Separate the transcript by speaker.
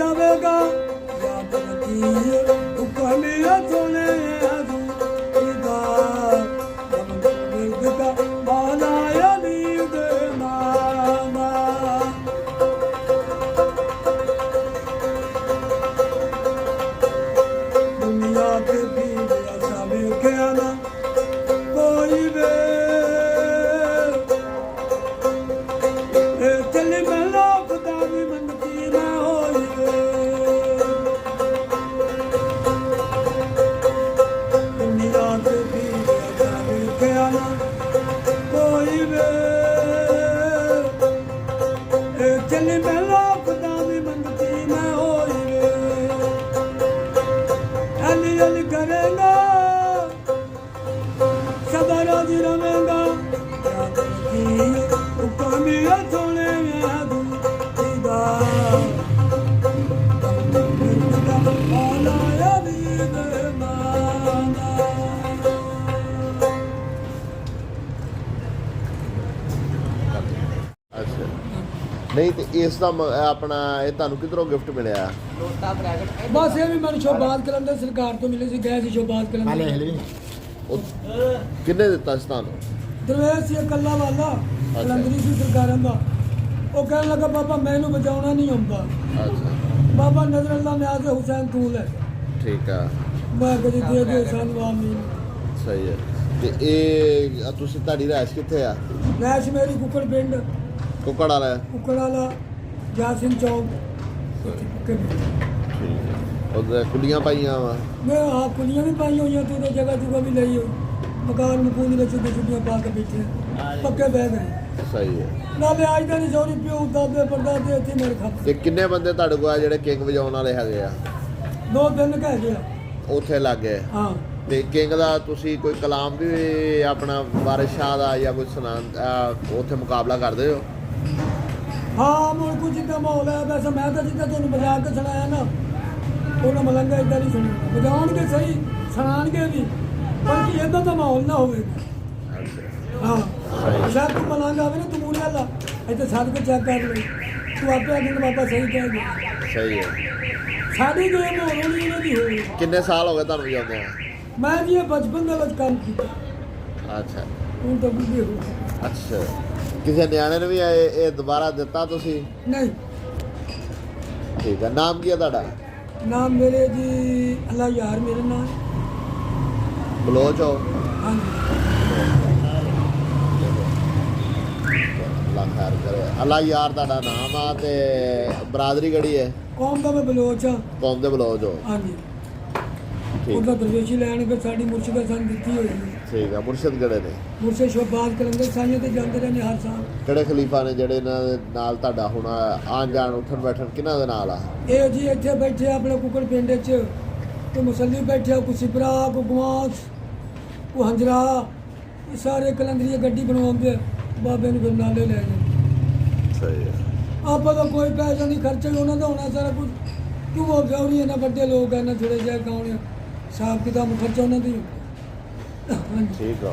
Speaker 1: जावेगा याद रखी हुक्मिया सोने अजूदा दम का माना यानी दे नामा दुनिया के भी ऐसा में क्या ना कोई वे चली मैं खुदा भी मनती ना होई वे दुनिया के भी ऐसा में क्या ना कोई वे चली मैं खुदा भी मनती ना होई वे अली अली करेगा सदा राजी रहेगा याद रखी हुक्मिया सोने अजूदा माना यानी दे नामा
Speaker 2: ਅੱਛਾ ਨਹੀਂ ਤੇ ਇਸ ਦਾ ਆਪਣਾ ਇਹ ਤੁਹਾਨੂੰ ਕਿਧਰੋਂ ਗਿਫਟ ਮਿਲਿਆ?
Speaker 1: बस ये भी मैंने शोबाज कलंदर सरकार तो मिले सी गए सी शोबाज कलंदर
Speaker 2: ਉਹ ਕਿੰਨੇ ਦਿੱਤਾ ਸੀ ਤੁਹਾਨੂੰ?
Speaker 1: दरवेश ये कल्ला वाला कलंदरी सी सरकारां दा ਉਹ ਕਹਿਣ ਲੱਗਾ ਬਾਬਾ ਮੈਨੂੰ ਬਚਾਉਣਾ ਨਹੀਂ ਆਉਂਦਾ
Speaker 2: ਅੱਛਾ
Speaker 1: ਬਾਬਾ ਨਜ਼ਰ ਅੱਲਾ ਨਿਆਜ਼ ਹੁਸੈਨ ਤੂੰ ਲੈ
Speaker 2: ਠੀਕ ਆ
Speaker 1: ਮੈਂ ਕਦੀ ਦੇ ਦੇ ਸਾਨੂੰ ਆਮੀਨ
Speaker 2: ਸਹੀ ਹੈ ਤੇ ਇਹ ਤੁਸੀਂ ਤੁਹਾਡੀ ਰਿਹਾਇਸ਼ ਕਿੱਥੇ ਆ?
Speaker 1: ਨੈਸ਼ ਮੇਰੀ ਕੁੱਕੜ ਪਿੰਡ
Speaker 2: ਕੁੱਕੜ ਵਾਲਾ
Speaker 1: ਕੁੱਕੜ ਵਾਲਾ ਜਾਸਿਮ ਚੌਕ
Speaker 2: ਠੀਕ ਹੈ ਉਹਦੇ ਕੁੜੀਆਂ ਪਾਈਆਂ ਵਾ
Speaker 1: ਮੈਂ ਆ ਕੁੜੀਆਂ ਵੀ ਪਾਈ ਹੋਈਆਂ ਤੂੰ ਤਾਂ ਜਗ੍ਹਾ ਜੁਗਾ ਵੀ ਲਈ ਹੋਈ ਮਕਾਨ ਮਕੂਨ ਦੇ ਛੋਟੇ ਛੋਟੀਆਂ ਪਾ ਕੇ ਬੈਠੇ ਪੱਕੇ ਬਹਿ ਗਏ
Speaker 2: ਸਹੀ ਹੈ
Speaker 1: ਨਾਲੇ ਅੱਜ ਦਾ ਨਹੀਂ ਸੌਰੀ ਪਿਓ ਦਾਦੇ ਪੜਦਾਦੇ ਇੱਥੇ ਮੇਰੇ ਖਾਤੇ
Speaker 2: ਤੇ ਕਿੰਨੇ ਬੰਦੇ ਤੁਹਾਡੇ ਕੋਲ ਆ ਜਿਹੜੇ ਕਿੰਗ ਵਜਾਉਣ ਵਾਲੇ ਹੈਗੇ ਆ?
Speaker 1: 2 ਦਿਨ ਕਹਿ ਗਿਆ
Speaker 2: ਉੱਥੇ ਲੱਗ ਗਏ
Speaker 1: ਹਾਂ
Speaker 2: ਤੇ ਕਿੰਗ ਦਾ ਤੁਸੀਂ ਕੋਈ ਕਲਾਮ ਵੀ ਆਪਣਾ ਵਾਰਿਸ ਸ਼ਾਹ ਦਾ ਜਾਂ ਕੋਈ ਸੁਣਾ ਉੱਥੇ ਮੁਕਾਬਲਾ ਕਰਦੇ ਹੋ?
Speaker 1: ਹਾਂ ਮੁੜ ਕੁਝ ਜਿੱਦਾਂ ਮਾਹੌਲ ਹੈ ਵੈਸੇ ਮੈਂ ਤਾਂ ਜਿੱਦਾਂ ਤੁਹਾਨੂੰ ਬਜਾ ਕੇ ਸੁਣਾਇਆ ਨਾ ਉਹਨਾਂ ਮਲੰਗਾ ਇਦਾਂ ਨਹੀਂ ਸੁਣਿਆ ਬਜਾਉਣਗੇ ਸਹੀ ਸੁਣਾਉਣਗੇ ਵੀ ਪਰ ਕੀ ਇਦਾਂ ਦਾ ਮਾਹੌਲ ਨਾ ਹੋਵੇ ਹਾਂ ਸ਼ਾਇਦ ਤੂੰ ਮਲੰਗਾ ਆਵੇ ਨਾ ਤੂੰ ਮੂਹਰੇ ਵਾਲਾ ਇੱਥੇ ਸੱਦ ਕੇ ਚੈੱਕ ਕਰ ਲੈ ਤੂੰ ਆਪੇ ਆਖੇਂਗਾ ਬਾਬਾ ਸਹੀ ਕਹਿ ਗਿਆ
Speaker 2: ਸਹੀ ਹੈ
Speaker 1: ਸਾਡੀ ਗੇਮ ਹੋਣੀ ਇਹਨਾਂ ਦੀ ਹੋਈ
Speaker 2: ਕਿੰਨੇ ਸਾਲ ਹੋ ਗਏ ਤੁਹਾਨੂੰ ਵਜਾਉਂਦੇ ਆ?
Speaker 1: ਮੈਂ ਜੀ ਇਹ ਬਚਪਨ ਦੇ ਵਿੱਚ ਕੰਮ ਕੀਤਾ
Speaker 2: ਅੱਛਾ
Speaker 1: ਹੁਣ ਤਾਂ ਬੁੱਢੇ ਹੋ ਗਏ।
Speaker 2: ਅੱਛਾ ਕਿਸੇ ਨਿਆਣੇ ਨੂੰ ਵੀ ਇਹ ਦੁਬਾਰਾ ਦਿੱਤਾ ਤੁਸੀਂ?
Speaker 1: ਨਹੀਂ
Speaker 2: ਠੀਕ ਹੈ ਨਾਮ ਕੀ ਹੈ ਤੁਹਾਡਾ?
Speaker 1: ਨਾਮ ਮੇਰੇ ਜੀ ਅੱਲਾ ਯਾਰ ਮੇਰੇ ਨਾਮ
Speaker 2: ਬਲੋਚ ਹੋ?
Speaker 1: ਹਾਂਜੀ
Speaker 2: ਅੱਲਾ ਖੈਰ ਕਰੇ। ਅੱਲਾ ਯਾਰ ਤੁਹਾਡਾ ਨਾਮ ਆ ਤੇ ਬਰਾਦਰੀ ਕਿਹੜੀ ਹੈ?
Speaker 1: ਕੌਮ ਦਾ ਮੈਂ ਬਲੋਚ ਆ
Speaker 2: ਕੌਮ ਦੇ ਬਲੋਚ ਹੋ?
Speaker 1: ਹਾਂਜੀ
Speaker 2: ਠੀਕ
Speaker 1: ਉਹਦਾ ਦਰਵੇਸ਼ੀ ਲੈਣ ਫਿਰ ਸਾਡੀ ਮੁਰਸ਼ਿਦਾ ਸਾਨੂੰ ਦਿੱਤੀ ਹੋਈ ਹੈ
Speaker 2: ਠੀਕ ਆ। ਮੁਰਸ਼ਿਦ ਕਿਹੜੇ ਨੇ?
Speaker 1: ਮੁਰਸ਼ਿਦ ਸ਼ੋਬਾਜ਼ ਕਲੰਦਰ ਸਾਈਆਂ ਤੇ ਜਾਂਦੇ ਰਹਿੰਦੇ ਹਰ ਸਾਲ
Speaker 2: ਕਿਹੜੇ ਖਲੀਫਾ ਨੇ ਜਿਹੜੇ ਇਹਨਾਂ ਦੇ ਨਾਲ ਤੁਹਾਡਾ ਹੁਣ ਆਉਣ ਜਾਣ ਉੱਠਣ ਬੈਠਣ ਕਿਹਨਾਂ ਦੇ ਨਾਲ ਆ?
Speaker 1: ਇਹ ਜੀ ਇੱਥੇ ਬੈਠੇ ਆਪਣੇ ਕੁੱਕੜ ਪਿੰਡ 'ਚ ਤੇ ਮੁਸੱਲੀ ਬੈਠੇ ਕੋਈ ਸਿਪਰਾ ਕੋਈ ਗਵਾਸ ਕੋਈ ਹੰਜਰਾ ਇਹ ਸਾਰੇ ਕਲੰਦਰੀਏ ਗੱਡੀ ਬਣਵਾਉਂਦੇ ਬਾਬੇ ਨੂੰ ਫਿਰ ਨਾਲੇ ਲੈ ਜਾਂਦੇ
Speaker 2: ਸਹੀ ਹੈ
Speaker 1: ਆਪਾਂ ਤਾਂ ਕੋਈ ਪੈਸਾ ਨਹੀਂ ਖਰਚਾ ਹੀ ਉਹਨਾਂ ਦਾ ਹੋਣਾ ਸਾਰਾ ਕੁਝ ਕਿਉਂ ਹੋ ਗਿਆ ਉਹਨੇ ਇਹਨਾਂ ਵੱਡੇ ਲੋਕ ਆ ਇਹਨਾਂ ਥੋੜੇ ਜਿਹੇ ਗਾਉਣੇ ਹਿਸਾਬ ਕਿਤਾਬ ਖਰਚਾ ਉਹਨਾਂ ਦਾ ਹੀ ਹੁੰਦਾ। ਹਾਂਜੀ
Speaker 2: ਠੀਕ ਆ